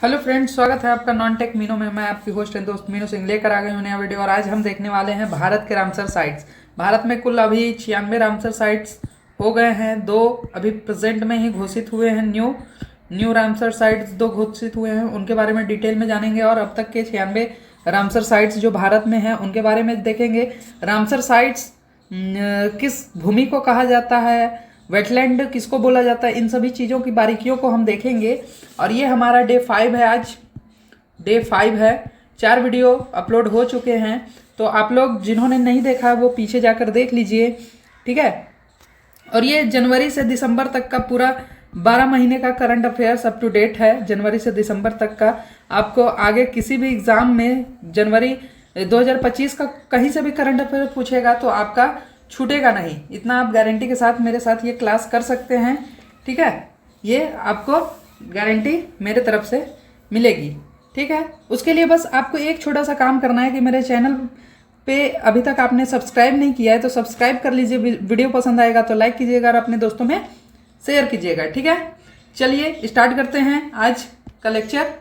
Hello friends, स्वागत है आपका नॉन टेक मीनू में। मैं आपकी होस्ट एंड दोस्त मीनू सिंह लेकर आ गए हूं नया वीडियो। और आज हम देखने वाले हैं भारत के रामसर साइट्स। भारत में कुल अभी 96 रामसर साइट्स हो गए हैं। दो अभी प्रेजेंट में ही घोषित हुए हैं। न्यू रामसर साइट्स दो घोषित हुए हैं, उनके बारे में डिटेल में जानेंगे। और अब तक के 96 रामसर साइट्स जो भारत में हैं उनके बारे में देखेंगे। रामसर साइट्स किस भूमि को कहा जाता है, वेटलैंड किसको बोला जाता है, इन सभी चीज़ों की बारीकियों को हम देखेंगे। और ये हमारा डे 5 है। आज डे 5 है। 4 वीडियो अपलोड हो चुके हैं, तो आप लोग जिन्होंने नहीं देखा वो पीछे जाकर देख लीजिए, ठीक है। और ये जनवरी से दिसंबर तक का पूरा 12 महीने का current affairs up to date है। जनवरी से दिसंबर तक का आपको आगे किसी भी एग्ज़ाम में जनवरी 2025 का कहीं से भी करंट अफेयर पूछेगा तो आपका छूटेगा नहीं। इतना आप गारंटी के साथ मेरे साथ ये क्लास कर सकते हैं, ठीक है। ये आपको गारंटी मेरे तरफ से मिलेगी, ठीक है। उसके लिए बस आपको एक छोटा सा काम करना है कि मेरे चैनल पे अभी तक आपने सब्सक्राइब नहीं किया है तो सब्सक्राइब कर लीजिए। वीडियो पसंद आएगा तो लाइक कीजिएगा और अपने दोस्तों में शेयर कीजिएगा, ठीक है। चलिए स्टार्ट करते हैं आज का लेक्चर।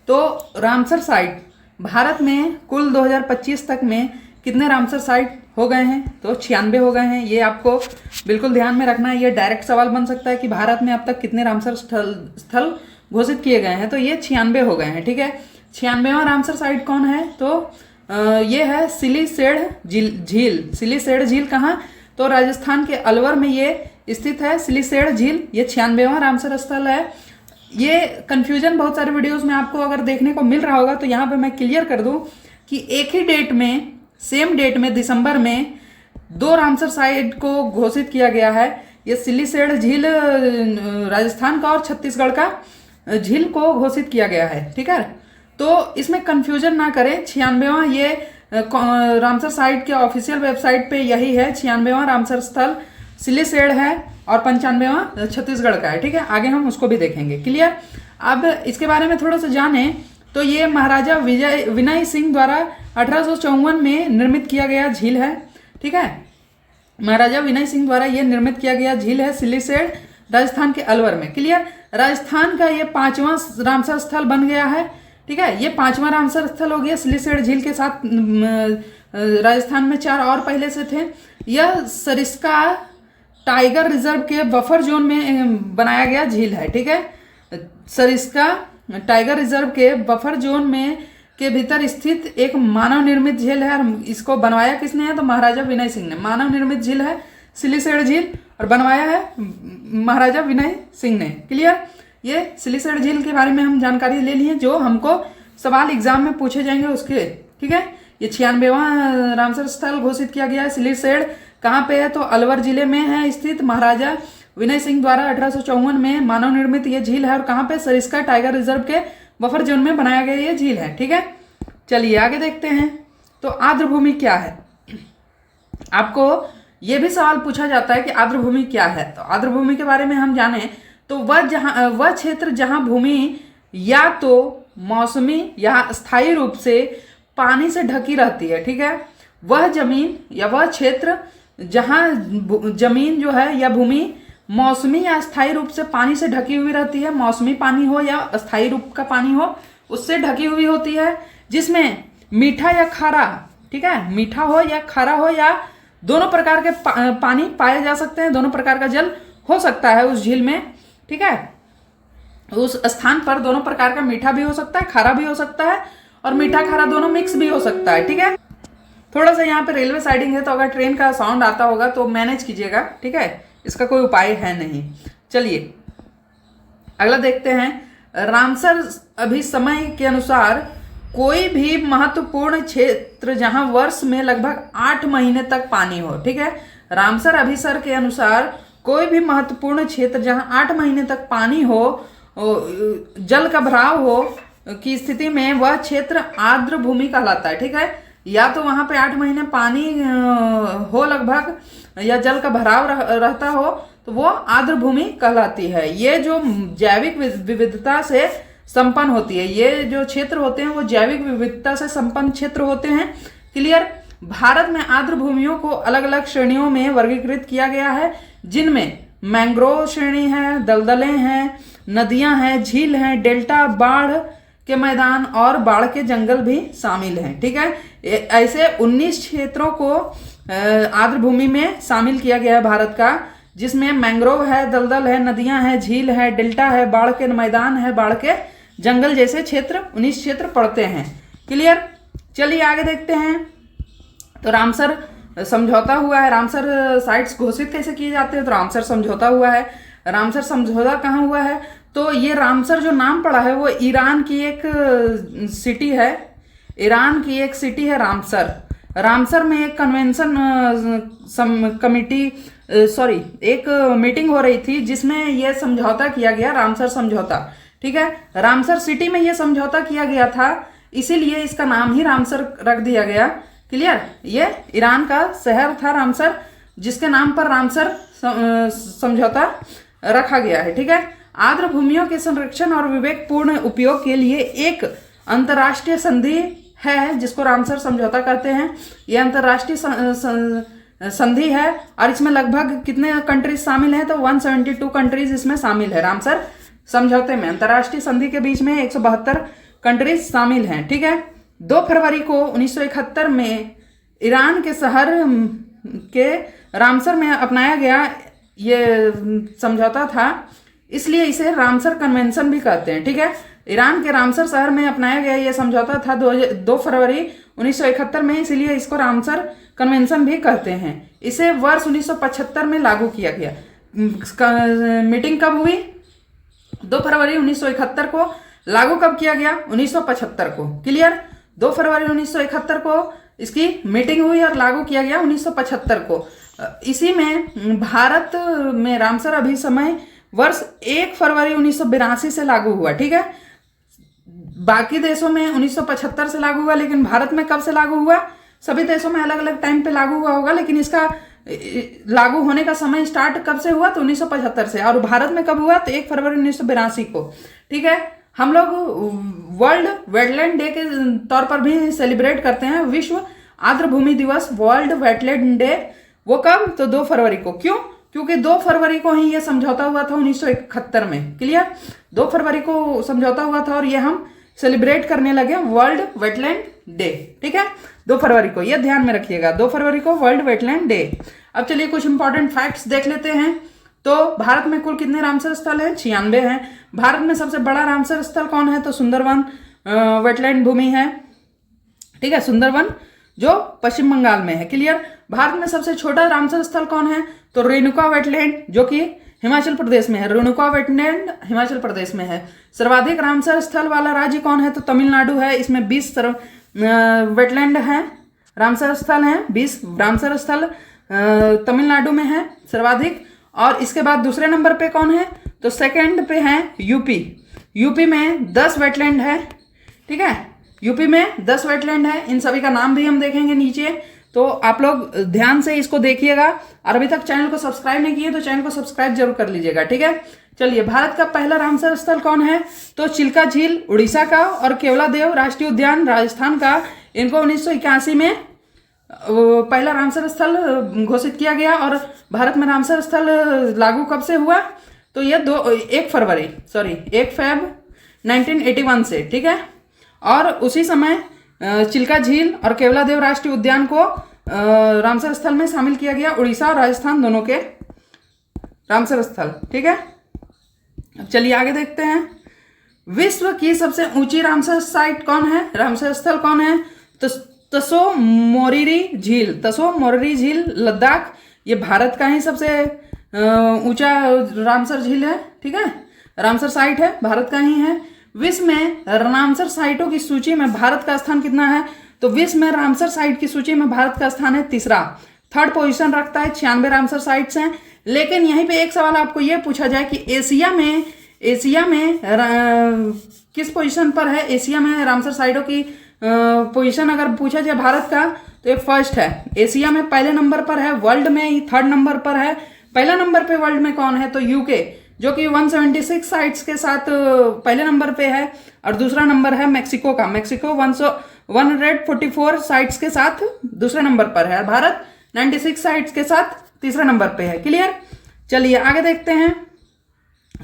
तो रामसर साइट भारत में कुल 2025 तक में कितने रामसर साइट हो गए हैं? तो 96 हो गए हैं। ये आपको बिल्कुल ध्यान में रखना है। ये डायरेक्ट सवाल बन सकता है कि भारत में अब तक कितने रामसर स्थल घोषित किए गए हैं, तो ये 96 हो गए हैं, ठीक है। 96वां रामसर साइट कौन है? तो ये है सिलीसेड़ झील। सिलीसेड़ झील कहाँ? तो राजस्थान के अलवर में ये स्थित है सिलीसेड़ झील। ये 96वां रामसर स्थल है। ये कन्फ्यूजन बहुत सारे वीडियोज में आपको अगर देखने को मिल रहा होगा तो यहाँ पे मैं क्लियर कर दूं कि एक ही डेट में, सेम डेट में, दिसंबर में 2 रामसर साइट को घोषित किया गया है। ये सिलीसेड़ झील राजस्थान का और छत्तीसगढ़ का झील को घोषित किया गया है, ठीक है। तो इसमें कंफ्यूजन ना करें। 96वां ये रामसर साइट के ऑफिशियल वेबसाइट पे यही है। 96वां रामसर स्थल सिलीसेड़ है और 95वां छत्तीसगढ़ का है, ठीक है। आगे हम उसको भी देखेंगे, क्लियर। अब इसके बारे में थोड़ा सा जाने तो ये महाराजा विनय सिंह द्वारा 1854 में निर्मित किया गया झील है, ठीक है। महाराजा विनय सिंह द्वारा ये निर्मित किया गया झील है सिलीसेड़, राजस्थान के अलवर में, क्लियर। राजस्थान का ये 5वां रामसर स्थल बन गया है, ठीक है। ये 5वां रामसर स्थल हो गया सिलीसेड़ झील के साथ। राजस्थान में 4 और पहले से थे। यह सरिस्का टाइगर रिजर्व के बफर जोन में बनाया गया झील है, ठीक है। सरिस्का टाइगर रिजर्व के बफर जोन में के भीतर स्थित एक मानव निर्मित झील है। इसको बनवाया किसने है? तो महाराजा विनय सिंह ने। मानव निर्मित झील है सिलीसेड़ झील और बनवाया है महाराजा विनय सिंह ने, क्लियर। ये सिलीसेड़ झील के बारे में हम जानकारी ले ली है जो हमको सवाल एग्जाम में पूछे जाएंगे उसके, ठीक है। ये 96वां रामसर स्थल घोषित किया गया है। सिलीसेड़ कहाँ पे है? तो अलवर जिले में है स्थित। महाराजा विनय सिंह द्वारा 1854 में मानव निर्मित ये झील है। और कहाँ पे? सरिस्का टाइगर रिजर्व के बफर जोन में बनाया गया ये झील है, ठीक है। चलिए आगे देखते हैं। तो आर्द्रभूमि क्या है? आपको ये भी सवाल पूछा जाता है कि आर्द्रभूमि क्या है। तो आर्द्रभूमि के बारे में हम जाने तो वह क्षेत्र जहां भूमि या तो मौसमी या स्थायी रूप से पानी से ढकी रहती है, ठीक है। वह जमीन या वह क्षेत्र जहां जमीन जो है या भूमि मौसमी या स्थायी रूप से पानी से ढकी हुई रहती है, मौसमी पानी हो या अस्थायी रूप का पानी हो, उससे ढकी हुई होती है, जिसमें मीठा या खारा, ठीक है, मीठा हो या खारा हो या दोनों प्रकार के पानी पाए जा सकते हैं। दोनों प्रकार का जल हो सकता है उस झील में, ठीक है। उस स्थान पर दोनों प्रकार का मीठा भी हो सकता है, खारा भी हो सकता है और मीठा खारा दोनों मिक्स भी हो सकता है, ठीक है। थोड़ा सा यहाँ पे रेलवे साइडिंग है तो अगर ट्रेन का साउंड आता होगा तो मैनेज कीजिएगा, ठीक है। इसका कोई उपाय है नहीं। चलिए अगला देखते हैं। रामसर अभी समय के अनुसार कोई भी महत्वपूर्ण क्षेत्र जहां वर्ष में लगभग 8 महीने तक पानी हो, ठीक है। रामसर अभिसर के अनुसार कोई भी महत्वपूर्ण क्षेत्र जहां 8 महीने तक पानी हो, जल का भराव हो की स्थिति में वह क्षेत्र आर्द्र भूमि कहलाता है, ठीक है। या तो वहां पे 8 महीने पानी हो लगभग या जल का भराव रहता हो तो वो आर्द्र भूमि कहलाती है। ये जो जैविक विविधता से संपन्न होती है, ये जो क्षेत्र होते हैं वो जैविक विविधता से संपन्न क्षेत्र होते हैं, क्लियर। भारत में आर्द्र भूमियों को अलग अलग श्रेणियों में वर्गीकृत किया गया है, जिनमें मैंग्रोव श्रेणी है, दलदलें हैं, नदियां हैं, झील हैं, डेल्टा, बाढ़ के मैदान और बाढ़ के जंगल भी शामिल हैं। ठीक है, ऐसे 19 क्षेत्रों को आर्द्र भूमि में शामिल किया गया है भारत का, जिसमें मैंग्रोव है, दलदल है, नदियां हैं, झील है, डेल्टा है, बाढ़ के मैदान है, बाढ़ के जंगल जैसे क्षेत्र 19 क्षेत्र पड़ते हैं। क्लियर। चलिए आगे देखते हैं। तो रामसर समझौता हुआ है। रामसर साइट्स घोषित कैसे किए जाते हैं? तो रामसर समझौता हुआ है। रामसर समझौता कहाँ हुआ है? तो ये रामसर जो नाम पड़ा है वो ईरान की एक सिटी है, ईरान की एक सिटी है रामसर। रामसर में एक कन्वेंशन कमिटी एक मीटिंग हो रही थी जिसमें यह समझौता किया गया, रामसर समझौता। ठीक है, रामसर सिटी में यह समझौता किया गया था, इसीलिए इसका नाम ही रामसर रख दिया गया। क्लियर। ये ईरान का शहर था रामसर, जिसके नाम पर रामसर समझौता रखा गया है। ठीक है, आर्द्र भूमियों के संरक्षण और विवेकपूर्ण उपयोग के लिए एक अंतर्राष्ट्रीय संधि है जिसको रामसर समझौता कहते हैं। यह अंतर्राष्ट्रीय संधि है और इसमें लगभग कितने कंट्रीज शामिल हैं? तो 172 कंट्रीज इसमें शामिल है। रामसर समझौते में अंतर्राष्ट्रीय संधि के बीच में 172 कंट्रीज शामिल हैं। ठीक है, 2 फरवरी को 1971 में ईरान के शहर के रामसर में अपनाया गया ये समझौता था, इसलिए इसे रामसर कन्वेंशन भी कहते हैं। ठीक है, ईरान के रामसर शहर में अपनाया गया ये समझौता था 2 फरवरी 1971 में, इसलिए इसको रामसर कन्वेंशन भी कहते हैं। इसे वर्ष 1975 में लागू किया गया। मीटिंग कब हुई? 2 फरवरी 1971 को। लागू कब किया गया? 1975 को। क्लियर। 2 फरवरी 1971 को इसकी मीटिंग हुई और लागू किया गया 1975 को। इसी में भारत में रामसर अभिसमय वर्ष 1 फरवरी 1982 से लागू हुआ। ठीक है, बाकी देशों में 1975 से लागू हुआ, लेकिन भारत में कब से लागू हुआ? सभी देशों में अलग अलग टाइम पे लागू हुआ होगा, लेकिन इसका लागू होने का समय स्टार्ट कब से हुआ? तो 1975 से। और भारत में कब हुआ? तो 1 फरवरी 1982 को। ठीक है, हम लोग वर्ल्ड वेटलैंड डे के तौर पर भी सेलिब्रेट करते हैं, विश्व आर्द्र भूमि दिवस, वर्ल्ड वेटलैंड डे। वो कब? तो 2 फरवरी को। क्यों? क्योंकि 2 फरवरी को ही यह समझौता हुआ था 1971 में। क्लियर। 2 फरवरी को समझौता हुआ था और ये हम सेलिब्रेट करने लगे वर्ल्ड वेटलैंड डे। ठीक है, 2 फरवरी को, यह ध्यान में रखिएगा, 2 फरवरी को वर्ल्ड वेटलैंड डे। अब चलिए कुछ इंपॉर्टेंट फैक्ट्स देख लेते हैं। तो भारत में कुल कितने रामसर स्थल हैं? 96 हैं। भारत में सबसे बड़ा रामसर स्थल कौन है? तो सुंदरवन वेटलैंड भूमि है। ठीक है, सुंदरवन जो पश्चिम बंगाल में है। क्लियर। भारत में सबसे छोटा रामसर स्थल कौन है? तो रेणुका वेटलैंड जो कि हिमाचल प्रदेश में है। रेणुका वेटलैंड हिमाचल प्रदेश में है। सर्वाधिक रामसर स्थल वाला राज्य कौन है? तो तमिलनाडु है। इसमें 20 वेटलैंड है, रामसर स्थल हैं। 20 रामसर स्थल तमिलनाडु में है सर्वाधिक। और इसके बाद दूसरे नंबर पे कौन है? तो सेकंड पे है यूपी। यूपी में 10 वेटलैंड है। ठीक है, यूपी में 10 वेटलैंड है। इन सभी का नाम भी हम देखेंगे नीचे, तो आप लोग ध्यान से इसको देखिएगा। और अभी तक चैनल को सब्सक्राइब नहीं किए तो चैनल को सब्सक्राइब जरूर कर लीजिएगा। ठीक है, चलिए भारत का पहला रामसर स्थल कौन है? तो चिल्का झील उड़ीसा का और केवलादेव राष्ट्रीय उद्यान राजस्थान का। इनको 1981 में पहला रामसर स्थल घोषित किया गया। और भारत में रामसर स्थल लागू कब से हुआ? तो ये 1 फेब 1981 से। ठीक है, और उसी समय चिल्का झील और केवलादेव राष्ट्रीय उद्यान को रामसर स्थल में शामिल किया गया। उड़ीसा और राजस्थान दोनों के रामसर स्थल। ठीक है, अब चलिए आगे देखते हैं। विश्व की सबसे ऊंची रामसर साइट कौन है? रामसर स्थल कौन है? तो तसो मोरिरी झील। तसो मोरिरी झील लद्दाख, ये भारत का ही सबसे ऊंचा रामसर झील है। ठीक है, रामसर साइट है, भारत का ही है। विश्व में रामसर साइटों की सूची में भारत का स्थान कितना है? तो विश्व में रामसर साइट की सूची में भारत का स्थान है 3रा। 3rd पोजीशन रखता है। 96 रामसर साइट्स हैं। लेकिन यहीं पे एक सवाल आपको ये पूछा जाए कि एशिया में किस पोजीशन पर है? एशिया में रामसर साइटों की पोजीशन अगर पूछा जाए भारत का, तो ये फर्स्ट है। एशिया में पहले नंबर पर है। वर्ल्ड में ही 3rd नंबर पर है। पहला नंबर पे वर्ल्ड में कौन है? तो यूके, जो कि 176 साइट्स के साथ पहले नंबर पे है। और दूसरा नंबर है मैक्सिको का। मैक्सिको 144 साइट्स के साथ दूसरे नंबर पर है। भारत 96 साइट्स के साथ तीसरे नंबर पे है। क्लियर। चलिए आगे देखते हैं।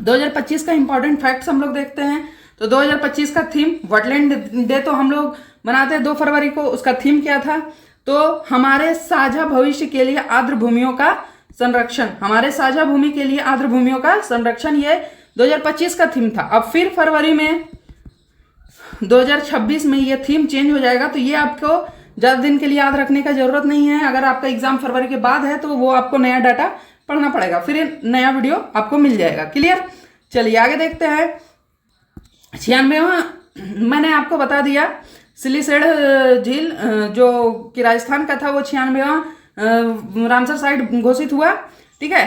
2025 का इंपॉर्टेंट फैक्ट्स हम लोग देखते हैं। तो 2025 का थीम वेटलैंड डे तो हम लोग मनाते हैं 2 फरवरी को। उसका थीम क्या था? तो हमारे साझा भविष्य के लिए आर्द्र भूमियों का संरक्षण, हमारे साझा भूमि के लिए आर्द्र भूमियों का संरक्षण, ये 2025 का थीम था। अब फिर फरवरी में 2026 में ये थीम चेंज हो जाएगा। तो ये आपको ज़्यादा दिन के लिए याद रखने का जरूरत नहीं है। अगर आपका एग्जाम फरवरी के बाद है तो वो आपको नया डाटा पढ़ना पड़ेगा, फिर नया वीडियो आपको मिल जाएगा। क्लियर? चलिए आगे देखते हैं। 96वां मैंने आपको बता दिया, सिलीसेड झील जो कि राजस्थान का था, वो 96वां रामसर साइट घोषित हुआ। ठीक है।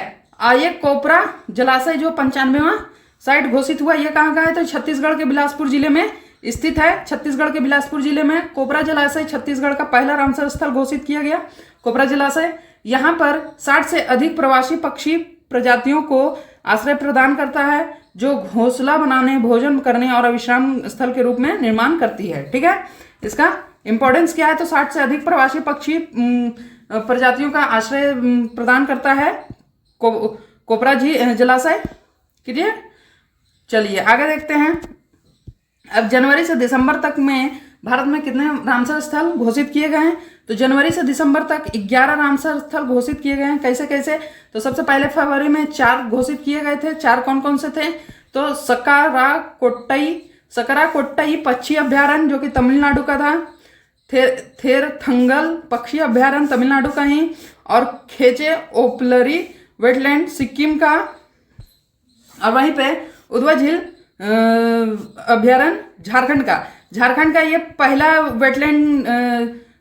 ये कोपरा जलाशय जो 95वां साइट घोषित हुआ, ये कहाँ का है? तो छत्तीसगढ़ के बिलासपुर जिले में स्थित है। छत्तीसगढ़ के बिलासपुर जिले में कोपरा जलाशय छत्तीसगढ़ का पहला रामसर स्थल घोषित किया गया, कोपरा जलाशय। यहाँ पर 60 से अधिक प्रवासी पक्षी प्रजातियों को आश्रय प्रदान करता है, जो घोंसला बनाने, भोजन करने और विश्राम स्थल के रूप में निर्माण करती है। ठीक है। इसका इंपॉर्टेंस क्या है? तो 60 से अधिक प्रवासी पक्षी प्रजातियों का आश्रय प्रदान करता है कोपरा जलाशय। क्लियर? चलिए आगे देखते हैं। अब जनवरी से दिसंबर तक में भारत में कितने रामसर स्थल घोषित किए गए हैं? तो जनवरी से दिसंबर तक 11 रामसर स्थल घोषित किए गए हैं। कैसे कैसे? तो सबसे पहले फरवरी में 4 घोषित किए गए थे। 4 कौन कौन से थे? तो सकराकोट्टई पक्षी अभ्यारण्य जो कि तमिलनाडु का था, थेरथंगल पक्षी अभ्यारण्य तमिलनाडु का ही, और खेचे ओपलरी वेटलैंड सिक्किम का, और वहीं पे उधवा झील अभ्यारण्य झारखंड का ये पहला वेटलैंड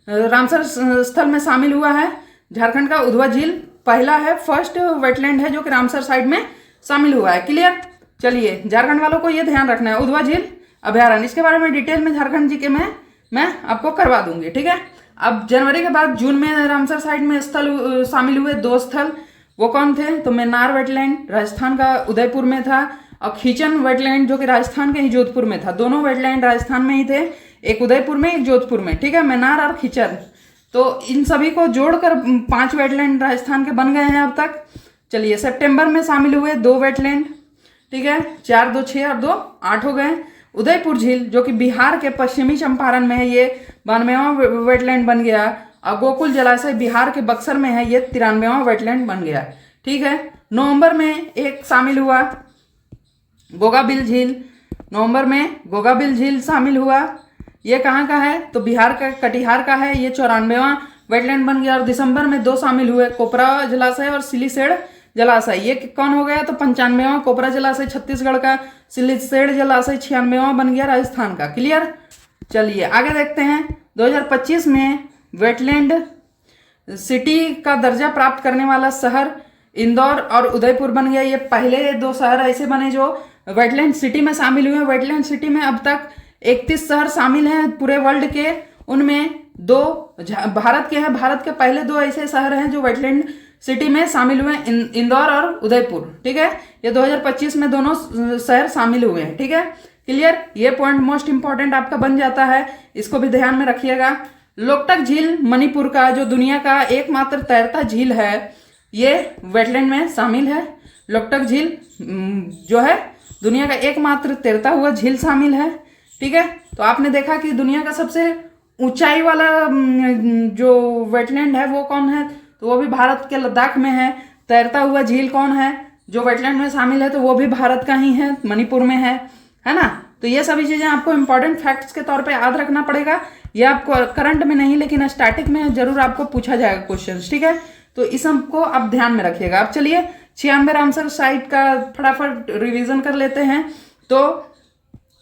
रामसर स्थल में शामिल हुआ है। झारखंड का उधवा झील पहला है, फर्स्ट वेटलैंड है जो कि रामसर साइट में शामिल हुआ है। क्लियर? चलिए झारखंड वालों को ये ध्यान रखना है, उधवा झील अभ्यारण्य, इसके बारे में डिटेल में झारखंड जी के मैं आपको करवा दूंगी। ठीक है। अब जनवरी के बाद जून में रामसर साइट में स्थल शामिल हुए 2 स्थल, वो कौन थे? तो मेनार वेटलैंड राजस्थान का उदयपुर में था, और खीचन वेटलैंड जो कि राजस्थान के ही जोधपुर में था। दोनों वेटलैंड राजस्थान में ही थे, एक उदयपुर में, एक जोधपुर में। ठीक है। मेनार और खीचन, तो इन सभी को जोड़कर 5 वेटलैंड राजस्थान के बन गए हैं अब तक। चलिए सितंबर में शामिल हुए 2 वेटलैंड। ठीक है। 4 2 6 और 2 8 हो गए। उदयपुर झील जो कि बिहार के पश्चिमी चंपारण में है, ये 92वां वेटलैंड बन गया, और गोकुल जलाशय बिहार के बक्सर में है, ये 93वां वेटलैंड बन गया। ठीक है। नवंबर में एक शामिल हुआ गोगाबिल झील, नवंबर में गोगाबिल झील शामिल हुआ। ये कहाँ का है? तो बिहार का कटिहार का है, ये 94वां वेटलैंड बन गया। और दिसंबर में 2 शामिल हुए, कोपरा जलाशय और सिलीसेड जलाशय। ये कौन हो गया? तो 95वां कोपरा जलाशय छत्तीसगढ़ का, सिलीसेड जलाशय 96वां बन गया राजस्थान का। क्लियर? चलिए आगे देखते हैं। 2025 में वेटलैंड सिटी का दर्जा प्राप्त करने वाला शहर इंदौर और उदयपुर बन गया। ये पहले 2 शहर ऐसे बने जो वेटलैंड सिटी में शामिल हुए। वेटलैंड सिटी में अब तक 31 शहर शामिल हैं पूरे वर्ल्ड के, उनमें 2 भारत के हैं। भारत के पहले 2 ऐसे शहर हैं जो वेटलैंड सिटी में शामिल हुए, इंदौर और उदयपुर। ठीक है। ये 2025 में दोनों शहर शामिल हुए हैं। ठीक है। क्लियर? ये पॉइंट मोस्ट इंपॉर्टेंट आपका बन जाता है, इसको भी ध्यान में रखिएगा। लोकटक झील मणिपुर का, जो दुनिया का एकमात्र तैरता झील है, ये वेटलैंड में शामिल है। लोकटक झील जो है दुनिया का एकमात्र तैरता हुआ झील शामिल है। ठीक है। तो आपने देखा कि दुनिया का सबसे ऊंचाई वाला जो वेटलैंड है वो कौन है? तो वो भी भारत के लद्दाख में है। तैरता हुआ झील कौन है जो वेटलैंड में शामिल है? तो वो भी भारत का ही है, मणिपुर में है ना। तो ये सभी चीज़ें आपको इंपॉर्टेंट फैक्ट्स के तौर पे याद रखना पड़ेगा। ये आपको करंट में नहीं लेकिन स्टैटिक में जरूर आपको पूछा जाएगा क्वेश्चन। ठीक है। तो इस सबको आप ध्यान में रखिएगा। अब चलिए 96 रामसर साइट का फटाफट रिवीजन कर लेते हैं। तो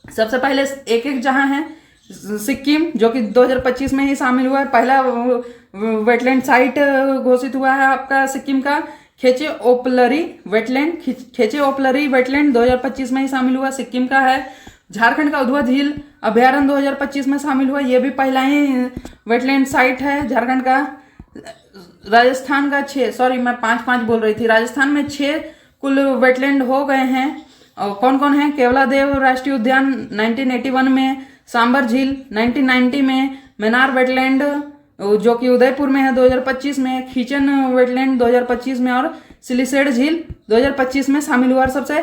सबसे पहले एक जहां है सिक्किम, जो कि 2025 में ही शामिल हुआ है, पहला वेटलैंड साइट घोषित हुआ है आपका सिक्किम का। खेचे ओपलरी वेटलैंड 2025 में ही शामिल हुआ, सिक्किम का है। झारखंड का उधवा झील अभ्यारण्य 2025 में शामिल हुआ, ये भी पहला ही वेटलैंड साइट है झारखंड का। राजस्थान का 6 मैं 5 बोल रही थी। राजस्थान में 6 कुल वेटलैंड हो गए हैं। और कौन कौन है? केवलादेव राष्ट्रीय उद्यान 1981 में, सांबर झील 1990 में, मेनार वेटलैंड जो कि उदयपुर में है 2025 में, खीचन वेटलैंड 2025 में और सिलिसेड झील 2025 में शामिल हुआ। और सबसे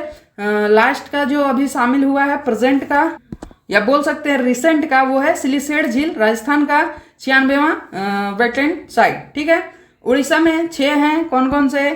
लास्ट का जो अभी शामिल हुआ है प्रेजेंट का या बोल सकते हैं रिसेंट का, वो है सिलिसेड झील, राजस्थान का 96वां वेटलैंड साइट। ठीक है, उड़ीसा में 6 हैं। कौन कौन से,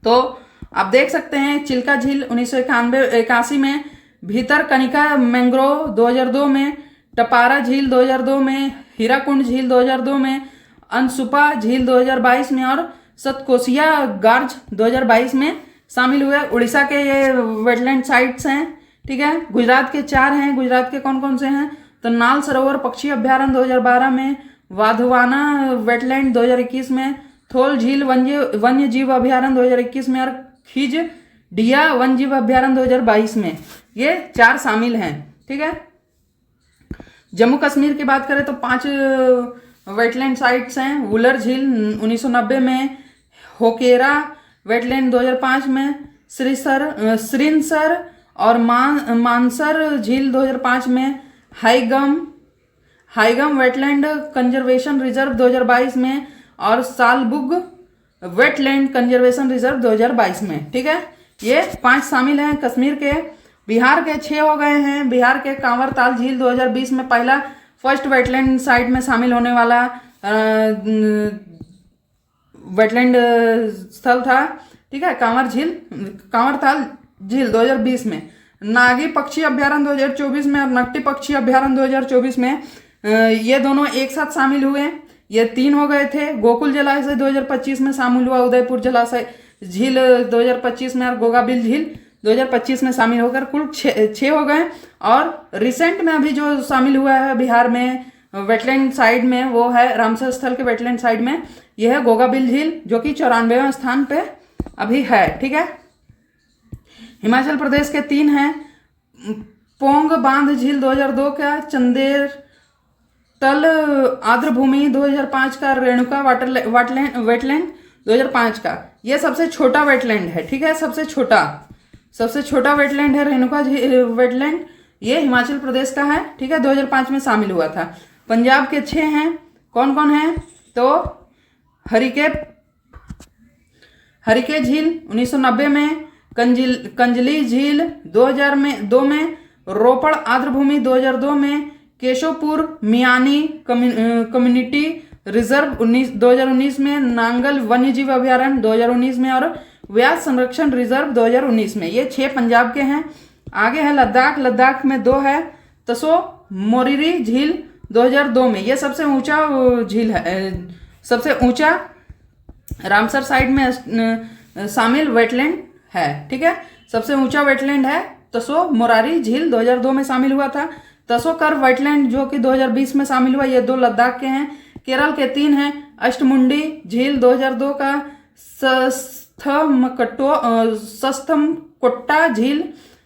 तो आप देख सकते हैं चिल्का झील 1981 में, भीतर कनिका मैंग्रोव 2002 में, टपारा झील 2002 में, हीराकुंड झील 2002 में, अनसुपा झील 2022 में और सतकोसिया गार्ज 2022 में शामिल हुए। उड़ीसा के ये वेटलैंड साइट्स हैं। ठीक है, गुजरात के 4 हैं। गुजरात के कौन कौन से हैं, तो नाल सरोवर पक्षी अभ्यारण्य 2012 में, वाधवाना वेटलैंड 2021 में, थोल झील वन्य जीव अभ्यारण्य 2021 में और खिज डिया वन्य जीव अभ्यारण्य 2022 में, ये 4 शामिल हैं। ठीक है, जम्मू कश्मीर की बात करें तो 5 वेटलैंड साइट्स हैं। वुलर झील 1990 में, होकेरा वेटलैंड 2005 में, श्रीनसर और मानसर झील 2005 में, हाईगम वेटलैंड कंजर्वेशन रिजर्व 2022 में और सालबुग वेटलैंड कंजर्वेशन रिजर्व 2022 में। ठीक है, ये 5 शामिल हैं कश्मीर के। बिहार के 6 हो गए हैं। बिहार के कांवरताल झील 2020 में पहला फर्स्ट वेटलैंड साइट में शामिल होने वाला वेटलैंड स्थल था। ठीक है, कांवरताल झील 2020 में, नागी पक्षी अभ्यारण्य 2024 में और नकटी पक्षी अभ्यारण्य 2024 में, ये दोनों एक साथ शामिल हुए। ये 3 हो गए थे। गोकुल जलाशय 2025 में शामिल हुआ, उदयपुर जलाशय झील 2025 में और गोगाबिल झील 2025 में शामिल होकर कुल 6 हो गए। और रिसेंट में अभी जो शामिल हुआ है बिहार में वेटलैंड साइड में, वो है रामसर स्थल के वेटलैंड साइड में, यह है गोगाबिल झील जो कि 94वें स्थान पे अभी है। ठीक है, हिमाचल प्रदेश के 3 हैं। पोंग बांध झील 2002 का, चंदेर तल आर्द्र भूमि 2005 का, रेणुका वेटलैंड 2005 का, ये सबसे छोटा वेटलैंड है। ठीक है, सबसे छोटा वेटलैंड है रेणुका वेटलैंड, ये हिमाचल प्रदेश का है। ठीक है, 2005 में शामिल हुआ था। पंजाब के 6 हैं। कौन कौन है, तो हरिके झील 1990 में, कंजली झील 2002 में, रोपड़ आर्द्र भूमि 2002 में, केशोपुर मियानी कम्युनिटी रिजर्व 2019 में, नांगल वन्यजीव अभ्यारण्य 2019 में और व्यास संरक्षण रिजर्व 2019 में। ये 6 पंजाब के हैं। आगे है लद्दाख में 2 है। तसो मोरिरी झील 2002 में, ये सबसे ऊंचा झील है, सबसे ऊंचा रामसर साइड में शामिल वेटलैंड है। ठीक है, सबसे ऊंचा वेटलैंड है तसो मोरारी झील 2002 में शामिल हुआ था। तसो कर्व वेटलैंड जो कि 2020 में शामिल हुआ, ये 2 लद्दाख के हैं। केरल के 3 हैं। अष्टमुंडी झील 2002 का, सस्थमकोट्टा झील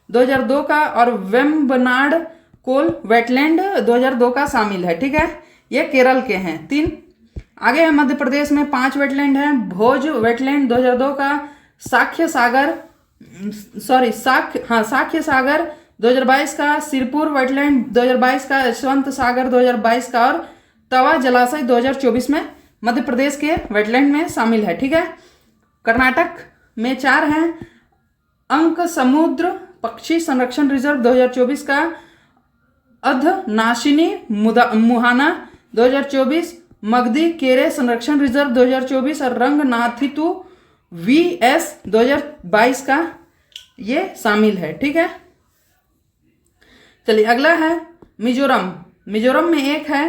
2002 का और वेम्बनाड कोल वेटलैंड 2002 का शामिल है। ठीक है, ये केरल के हैं 3। आगे है मध्य प्रदेश में 5 वेटलैंड हैं। भोज वेटलैंड 2002 का, साख्य सागर 2022 का, सिरपुर वेटलैंड 2022 का, यशवंत सागर 2022 का और तवा जलाशय 2024 में मध्य प्रदेश के वेटलैंड में शामिल है। ठीक है, कर्नाटक में 4 हैं। अंक समुद्र पक्षी संरक्षण रिजर्व 2024 का, अधनाशिनी मुहाना 2024, मगधी केरे संरक्षण रिजर्व 2024 और रंगनाथितु VS 2022 का ये शामिल है। ठीक है, चलिए अगला है मिजोरम में 1 है।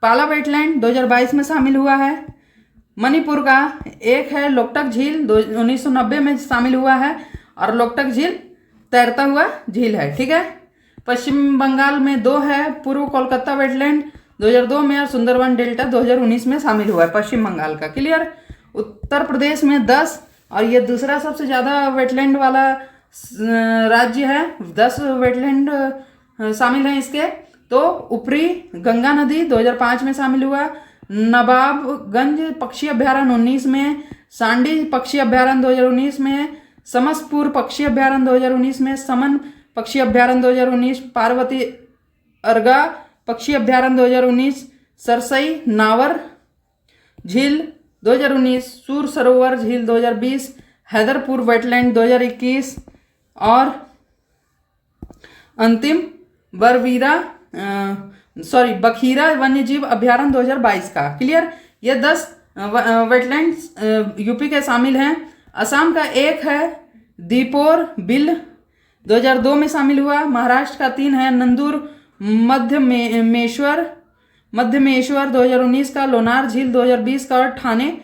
पाला वेटलैंड 2022 में शामिल हुआ है। मणिपुर का 1 है। लोकटक झील 1990 में शामिल हुआ है और लोकटक झील तैरता हुआ झील है। ठीक है, पश्चिम बंगाल में 2 है। पूर्व कोलकाता वेटलैंड 2002 में और सुंदरवन डेल्टा 2019 में शामिल हुआ है पश्चिम बंगाल का। क्लियर। उत्तर प्रदेश में 10 और ये दूसरा सबसे ज़्यादा वेटलैंड वाला राज्य है। 10 वेटलैंड शामिल हैं इसके। तो ऊपरी गंगा नदी 2005 में शामिल हुआ, नवाबगंज पक्षी अभ्यारण्य 19 में, सांडी पक्षी अभ्यारण्य 2019 में, समसपुर पक्षी अभ्यारण्य 2019 में, समन पक्षी अभ्यारण्य 2019, पार्वती अर्गा पक्षी अभ्यारण्य 2019, सरसई नावर झील 2019, सूर सरोवर झील 2020, हैदरपुर वेटलैंड 2021 और अंतिम बखीरा वन्यजीव अभ्यारण्य 2022 का। क्लियर, ये 10 वेटलैंड्स यूपी के शामिल हैं। असम का एक है दीपोर बिल 2002 में शामिल हुआ। महाराष्ट्र का 3 है नंदूर मध्यमेश्वर 2019 का, लोनार झील 2020 का और ठाणे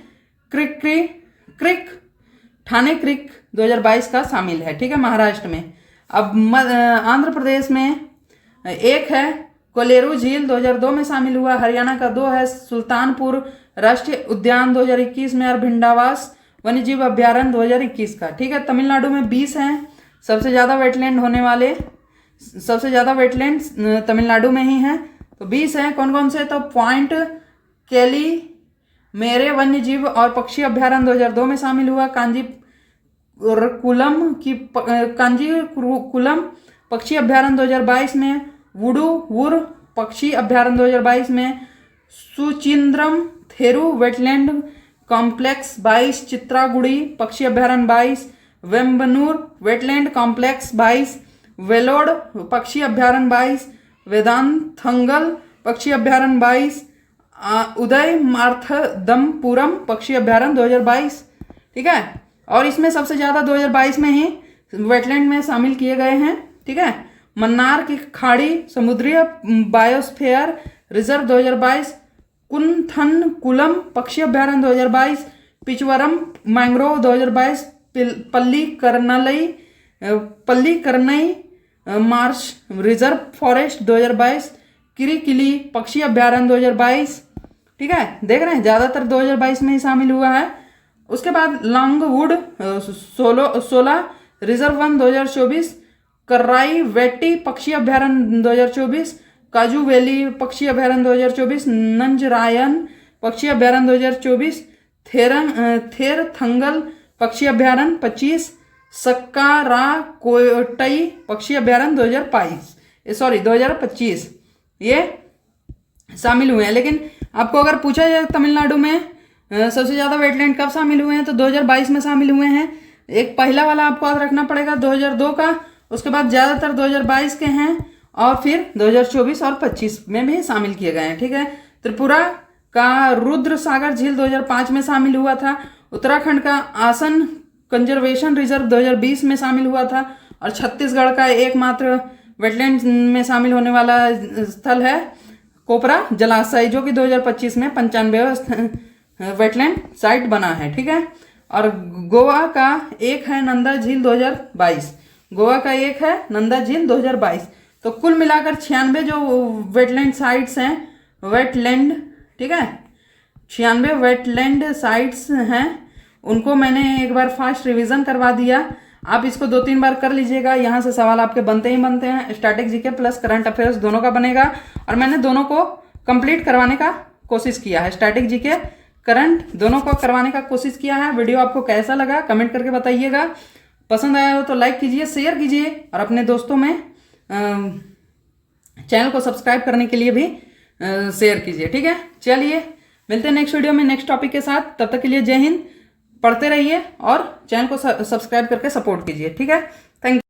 क्रिक 2022 का शामिल है। ठीक है, महाराष्ट्र में। अब आंध्र प्रदेश में एक है कोलेरू झील 2002 में शामिल हुआ। हरियाणा का 2 है सुल्तानपुर राष्ट्रीय उद्यान 2021 में और भिंडावास वन्यजीव अभ्यारण्य 2021 का। ठीक है, तमिलनाडु में 20 हैं सबसे ज़्यादा वेटलैंड होने वाले, सबसे ज़्यादा वेटलैंड्स तमिलनाडु में ही हैं। तो 20 हैं, कौन कौन से? तो पॉइंट केली मेरे वन्यजीव और पक्षी अभ्यारण्य 2002 में शामिल हुआ। कांजीकुलम पक्षी अभ्यारण्य 2022 में, वुडूवुर पक्षी अभ्यारण्य 2022 में, सुचिंद्रम थेरू वेटलैंड कॉम्प्लेक्स 22, चित्रागुड़ी पक्षी अभ्यारण्य 22, वेम्बनूर वेटलैंड कॉम्प्लेक्स 22, वेलोड पक्षी अभ्यारण्य 22, वेदांथंगल पक्षी अभ्यारण्य 22, उदय मार्थदमपुरम पक्षी अभ्यारण्य 2022। ठीक है, और इसमें सबसे ज़्यादा 2022 में ही वेटलैंड में शामिल किए गए हैं। ठीक है, मन्नार की खाड़ी समुद्रीय बायोस्फीयर रिजर्व 2022, कुंथनकुलम पक्षी अभ्यारण्य 2022, Pichavaram mangrove 2022, Pallikaranai Marsh reserve forest 2022, किरीकिली पक्षी अभ्यारण्य 2022। ठीक है, देख रहे हैं ज़्यादातर 2022 में ही शामिल हुआ है। उसके बाद लॉन्गवुड 16 रिजर्व वन 2024, कर्राई वेट्टी पक्षी अभ्यारण्य 2024, काजू वैली पक्षी अभ्यारण्य 2024, नंजरायन पक्षी अभ्यारण्य 2024, थेरथंगल पक्षी अभ्यारण्य 25, सक्काराकोटई पक्षी अभ्यारण्य 2025 ये शामिल हुए हैं। लेकिन आपको अगर पूछा जाए तमिलनाडु में सबसे ज़्यादा वेटलैंड कब शामिल हुए हैं, तो 2022 में शामिल हुए हैं। एक पहला वाला आपको याद रखना पड़ेगा 2002 का, उसके बाद ज़्यादातर 2022 के हैं और फिर 2024 और 25 में भी शामिल किए गए हैं। ठीक है, त्रिपुरा का रुद्र सागर झील 2005 में शामिल हुआ था। उत्तराखंड का आसन कंजर्वेशन रिजर्व 2020 में शामिल हुआ था और छत्तीसगढ़ का एकमात्र वेटलैंड में शामिल होने वाला स्थल है कोपरा जलाशय, जो कि 2025 में 95 वेटलैंड साइट बना है। ठीक है, और गोवा का एक है नंदा झील 2022, गोवा का एक है नंदा झील 2022। तो कुल मिलाकर 96 जो वेटलैंड साइट्स हैं, वेटलैंड, ठीक है, 96 वेटलैंड साइट्स हैं। उनको मैंने एक बार फास्ट रिवीजन करवा दिया। आप इसको 2-3 बार कर लीजिएगा, यहाँ से सवाल आपके बनते ही बनते हैं। Static GK plus current affairs दोनों का बनेगा और मैंने दोनों को कंप्लीट करवाने का कोशिश किया है। स्टैटिक जीके करंट दोनों को करवाने का कोशिश किया है। वीडियो आपको कैसा लगा कमेंट करके बताइएगा। पसंद आया हो तो लाइक कीजिए, शेयर कीजिए और अपने दोस्तों में चैनल को सब्सक्राइब करने के लिए भी शेयर कीजिए। ठीक है, चलिए मिलते हैं नेक्स्ट वीडियो में नेक्स्ट टॉपिक के साथ। तब तक के लिए जय हिंद। पढ़ते रहिए और चैनल को सब्सक्राइब करके सपोर्ट कीजिए। ठीक है, थैंक यू।